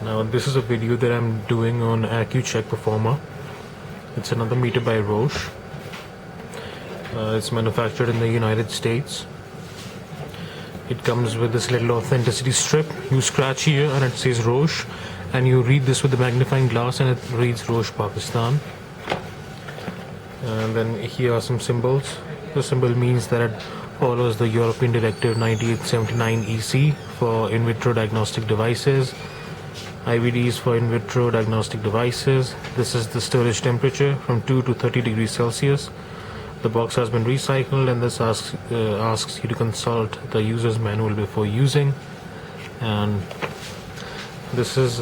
Now this is a video that I'm doing on Accu-Check Performa. It's another meter by Roche. It's manufactured in the United States. It comes with this little authenticity strip. You scratch here and it says Roche, and you read this with the magnifying glass and it reads Roche Pakistan. And then here are some symbols. The symbol means that it follows the European Directive 9879 EC for in vitro diagnostic devices. IVDs for in vitro diagnostic devices. This is the storage temperature from 2 to 30 degrees Celsius. The box has been recycled, and this asks you to consult the user's manual before using. And this is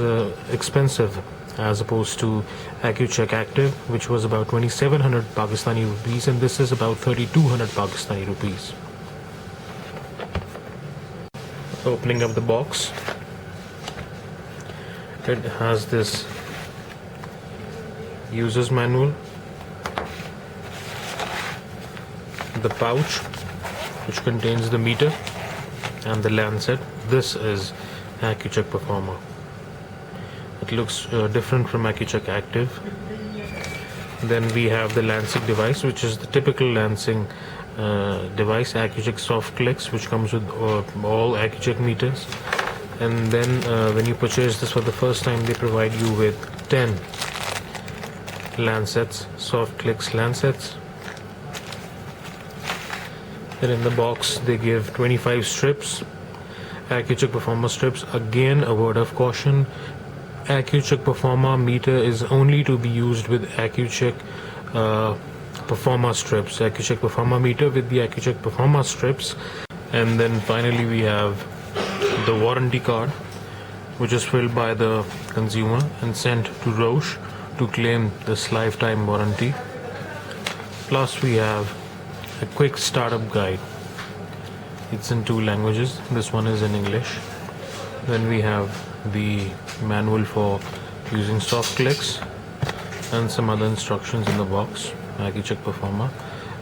expensive as opposed to Accu-Check Active, which was about 2700 Pakistani rupees, and this is about 3200 Pakistani rupees. Opening up the box, it has this user's manual, the pouch which contains the meter, and the lancet. This is Accu-Check Performa. It looks different from Accu-Check Active. Then we have the lancing device, which is the typical lancing device, Accu-Check Soft Clicks, which comes with all Accu-Check meters. And then when you purchase this for the first time, they provide you with 10 lancets, Soft Clicks lancets. Then in the box they give 25 strips, Accu-Check Performa strips. Again, a word of caution: Accu-Check Performa meter is only to be used with Accu-Check Performa strips. Accu-Check Performa meter with the Accu-Check Performa strips. And then finally we have the warranty card, which is filled by the consumer and sent to Roche to claim this lifetime warranty. Plus we have a quick startup guide. It's in 2 languages. This one is in English. Then we have the manual for using soft clicks and some other instructions in the box, Accu-Check Performa.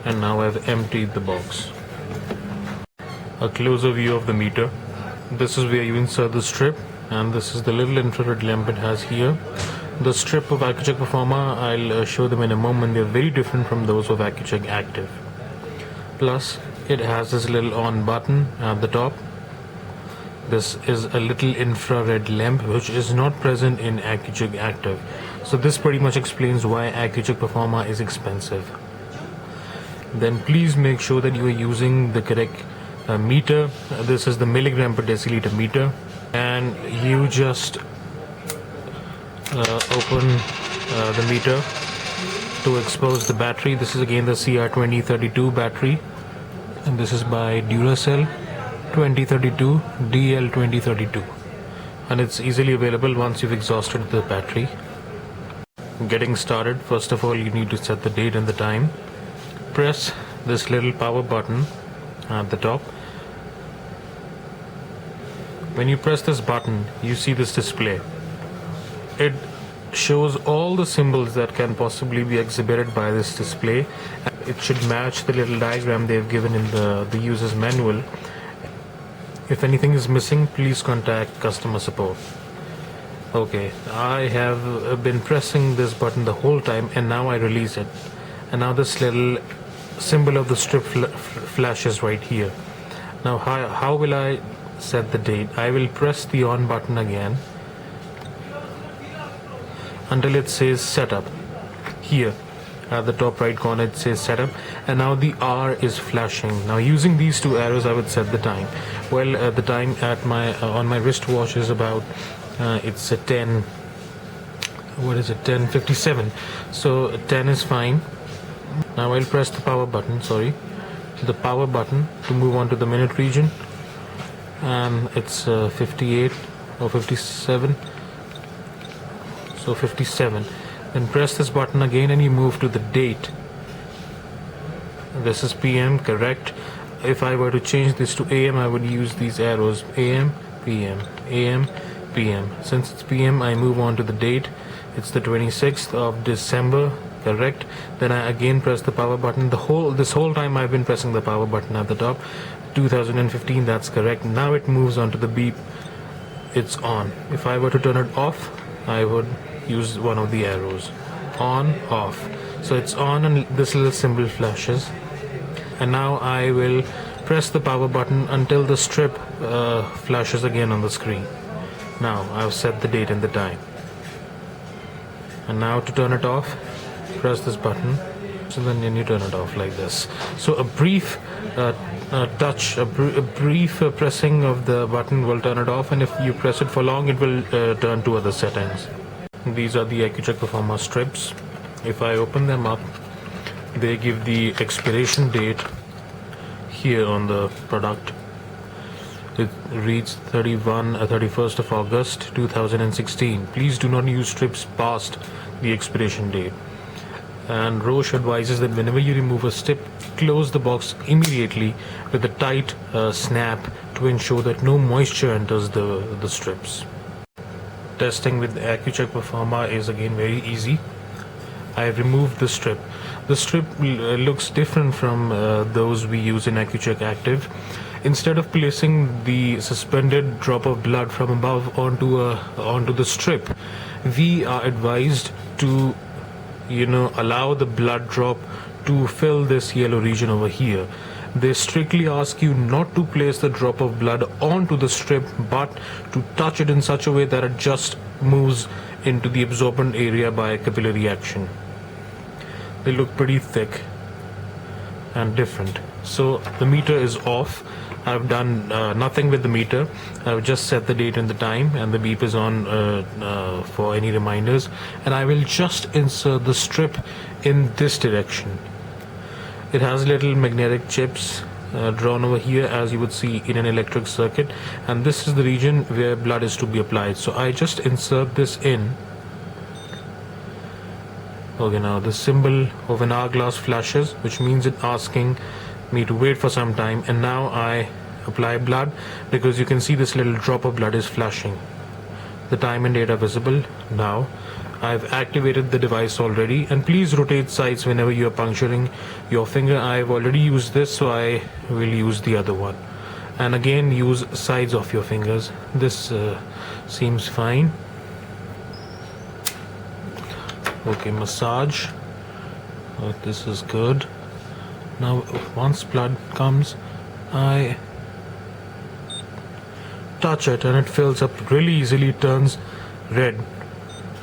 And now I've emptied the box. A closer view of the meter. This is where you insert the strip, and this is the little infrared lamp it has here. The strip of Accu-Check Performa, I'll show them in a moment. They're very different from those of Accu-Check Active. Plus it has this little on button at the top. This is a little infrared lamp which is not present in Accu-Check Active. So this pretty much explains why Accu-Check Performa is expensive. Then please make sure that you are using the correct meter. This is the milligram per deciliter meter, and you just open the meter to expose the battery. This is again the CR2032 battery, and this is by Duracell 2032 DL2032, and it's easily available once you've exhausted the battery. Getting started, first of all you need to set the date and the time. Press this little power button at the top. When you press this button, you see this display. It shows all the symbols that can possibly be exhibited by this display. It should match the little diagram they've given in the user's manual. If anything is missing, please contact customer support. Okay, I have been pressing this button the whole time, and now I release it, and now this little symbol of the strip flashes right here. Now how will I set the date? I will press the on button again until it says setup. Here at the top right corner it says setup, and now the R is flashing. Now using these 2 arrows I would set the time. Well, the time at my on my wristwatch is about it's a 10, what is it, 10:57, so 10 is fine. Now I'll press the power button, the power button to move on to the minute region, and it's 58 or 57, so 57. Then press this button again and you move to the date. This is PM, correct. If I were to change this to AM, I would use these arrows: AM, PM, AM, PM. Since it's PM, I move on to the date. It's the 26th of December, correct. Then I again press the power button. This whole time I've been pressing the power button at the top. 2015, that's correct. Now it moves on to the beep it's on. If I were to turn it off, I would use one of the arrows. On, off. So it's on and this little symbol flashes. And now I will press the power button until the strip flashes again on the screen. Now I've set the date and the time. And now to turn it off, press this button. So then you turn it off like this. So a brief brief pressing of the button will turn it off, and if you press it for long, it will turn to other settings. These are the Accu-Check Performa strips. If I open them up, they give the expiration date here on the product. It reads 31st of August 2016. Please do not use strips past the expiration date. And Roche advises that whenever you remove a strip, close the box immediately with a tight snap to ensure that no moisture enters the strips. Testing with Accu-Check Performa is again very easy. I have removed the strip. The strip looks different from those we use in Accu-Check Active. Instead of placing the suspended drop of blood from above onto the strip, we are advised to allow the blood drop to fill this yellow region over here. They strictly ask you not to place the drop of blood onto the strip, but to touch it in such a way that it just moves into the absorbent area by capillary action. They look pretty thick and different. So the meter is off. I've done nothing with the meter. I've just set the date and the time, and the beep is on for any reminders. And I will just insert the strip in this direction. It has little magnetic chips drawn over here, as you would see in an electric circuit, and this is the region where blood is to be applied. So I just insert this in. Okay, now the symbol of an hourglass flashes, which means it's asking me to wait for some time, and now I apply blood because you can see this little drop of blood is flashing. The time and date are visible. Now I've activated the device already, and please rotate sides whenever you are puncturing your finger. I've already used this, so I will use the other one, and again use sides of your fingers. This seems fine. Okay, massage. This is good. Now once blood comes, I touch it and it fills up really easily. It turns red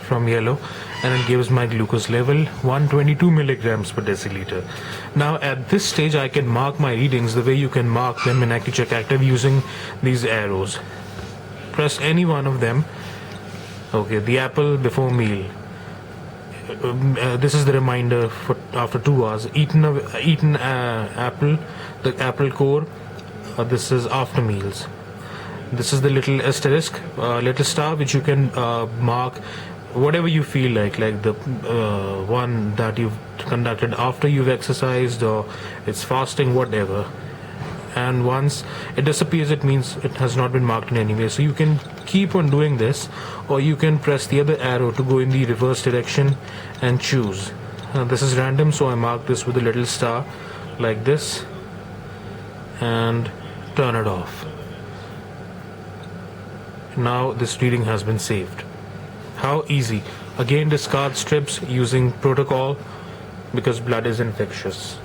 from yellow, and it gives my glucose level 122 milligrams per deciliter. Now at this stage I can mark my readings the way you can mark them in Accu-Check Active using these arrows. Press any one of them. Okay, the apple before meal. This is the reminder for after 2 hours. Eaten apple, the apple core. This is after meals. This is the little asterisk, little star, which you can mark whatever you feel like the one that you've conducted after you've exercised, or it's fasting, whatever. And once it disappears, it means it has not been marked in any way. So you can keep on doing this, or you can press the other arrow to go in the reverse direction and choose. This is random, so I mark this with a little star like this and turn it off. Now this reading has been saved. How easy. Again, discard strips using protocol because blood is infectious.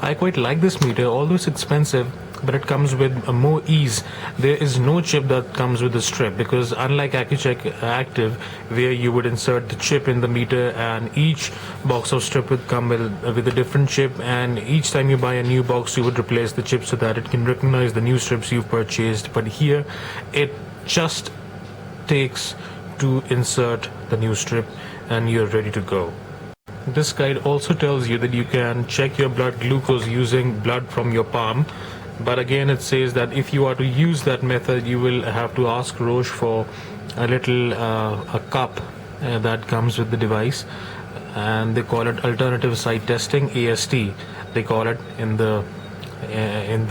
I quite like this meter, although it's expensive, but it comes with more ease. There is no chip that comes with the strip, because unlike Accu-Check Active, where you would insert the chip in the meter and each box of strip would come with a different chip, and each time you buy a new box you would replace the chip so that it can recognize the new strips you've purchased. But here it just takes to insert the new strip and you're ready to go. This guide also tells you that you can check your blood glucose using blood from your palm, but again it says that if you are to use that method, you will have to ask Roche for a little a cup that comes with the device, and they call it alternative site testing, AST they call it in the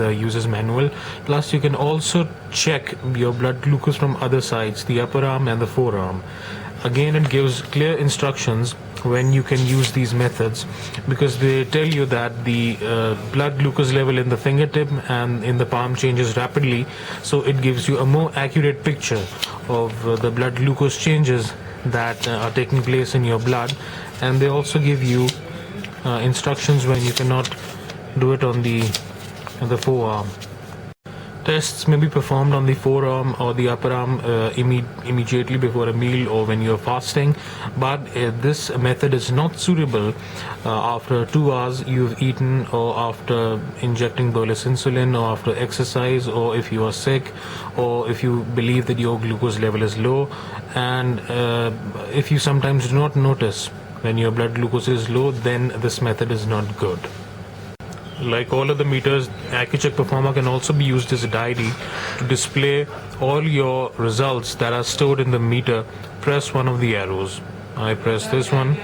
user's manual. Plus you can also check your blood glucose from other sides, the upper arm and the forearm. again it gives clear instructions when you can use these methods, because they tell you that the blood glucose level in the fingertip and in the palm changes rapidly, so it gives you a more accurate picture of the blood glucose changes that are taking place in your blood. And they also give you instructions when you cannot do it on the forearm. Tests may be performed on the forearm or the upper arm immediately before a meal or when you're fasting, but this method is not suitable after 2 hours you've eaten, or after injecting bolus insulin, or after exercise, or if you are sick, or if you believe that your glucose level is low, and if you sometimes do not notice when your blood glucose is low, then this method is not good. Like all other meters, Accu-Check Performa can also be used as a diary to display all your results that are stored in the meter. Press one of the arrows. I press this one,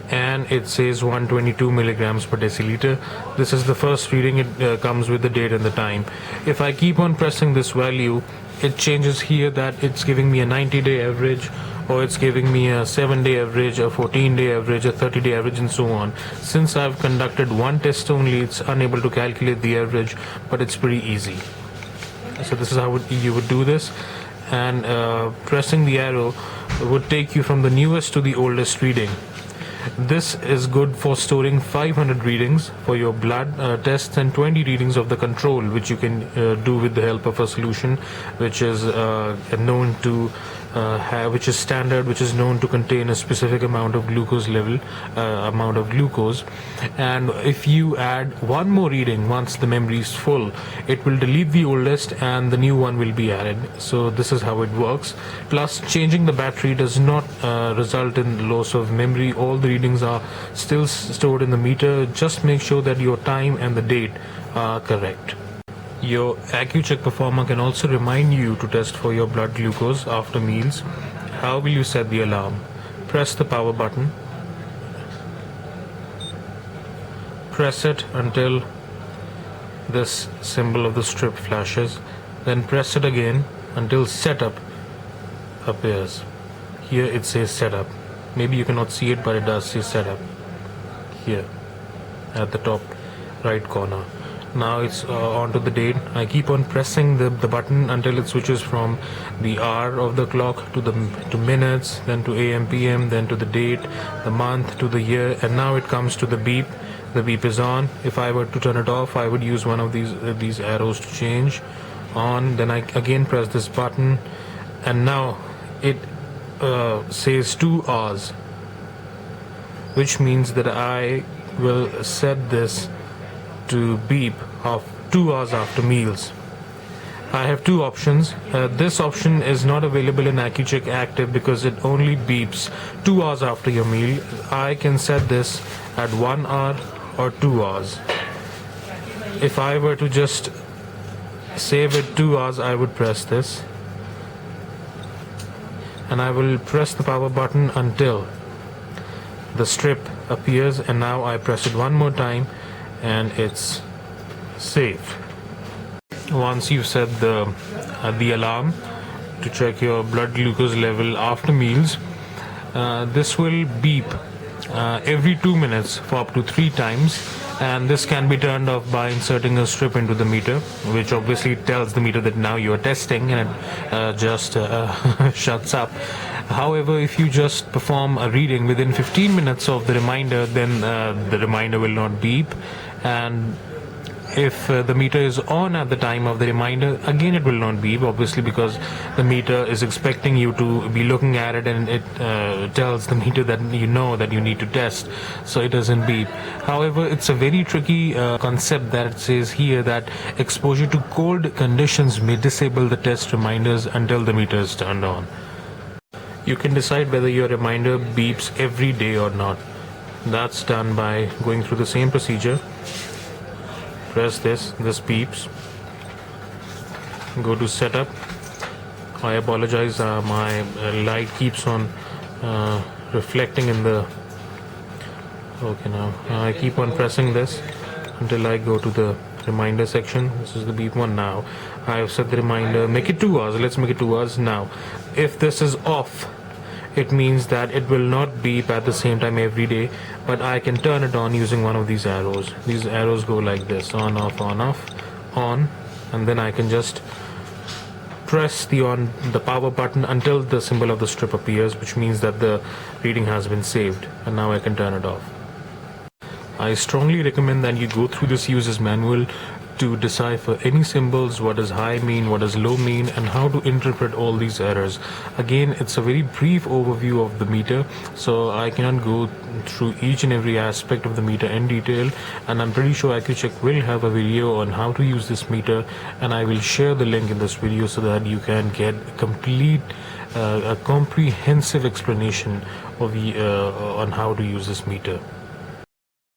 and it says 122 milligrams per deciliter. This is the first reading. It comes with the date and the time. If I keep on pressing this value, it changes here that it's giving me a 90-day average, or it's giving me a 7-day average, a 14-day average, a 30-day average, and so on. Since I've conducted one test only, it's unable to calculate the average, but it's pretty easy. So this is how you would do this, and pressing the arrow would take you from the newest to the oldest reading. This is good for storing 500 readings for your blood tests and 20 readings of the control, which you can do with the help of a solution which is known to which is standard, which is known to contain a specific amount of glucose level, and if you add one more reading once the memory is full, it will delete the oldest and the new one will be added. So this is how it works. Plus, changing the battery does not result in loss of memory. All the readings are still stored in the meter. Just make sure that your time and the date are correct. Your Accu-Check Performa can also remind you to test for your blood glucose after meals. How will you set the alarm? Press the power button. Press it until this symbol of the strip flashes. Then press it again until setup appears. Here it says setup. Maybe you cannot see it, but it does say setup here at the top right corner. Now it's on to the date. I keep on pressing the button until it switches from the hour of the clock to minutes, then to AM, PM, then to the date, the month, to the year, and now it comes to the beep. The beep is on. If I were to turn it off, I would use one of these arrows to change on. Then I again press this button, and now it says 2 hours, which means that I will set this to beep of 2 hours after meals. I have two options. This option is not available in Accu-Check Active because it only beeps 2 hours after your meal. I can set this at 1 hour or 2 hours. If I were to just save it 2 hours, I would press this, and I will press the power button until the strip appears, and now I press it one more time and it's safe. Once you've set the alarm to check your blood glucose level after meals, this will beep every 2 minutes for up to 3 times, and this can be turned off by inserting a strip into the meter, which obviously tells the meter that now you are testing, and it just shuts up. However, if you just perform a reading within 15 minutes of the reminder, then the reminder will not beep, and if the meter is on at the time of the reminder, again it will not beep, obviously, because the meter is expecting you to be looking at it, and it tells the meter that you know that you need to test, so it doesn't beep. However, it's a very tricky concept that it says here that exposure to cold conditions may disable the test reminders until the meter is turned on. You can decide whether your reminder beeps every day or not. That's done by going through the same procedure. Press this beeps. Go to setup. I apologize, my light keeps on reflecting in the... Okay, now I keep on pressing this until I go to the reminder section. This is the beep one now. I have set the reminder, make it 2 hours. Let's make it 2 hours now. If this is off, it means that it will not beep at the same time every day, but I can turn it on using one of these arrows. These arrows go like this: on, off, on, and then I can just press the power button until the symbol of the strip appears, which means that the reading has been saved, and now I can turn it off. I strongly recommend that you go through this user's manual to decipher any symbols, what does high mean, what does low mean, and how to interpret all these errors. Again, it's a very brief overview of the meter, so I cannot go through each and every aspect of the meter in detail, and I'm pretty sure Accu-Check will have a video on how to use this meter, and I will share the link in this video so that you can get a comprehensive explanation of on how to use this meter.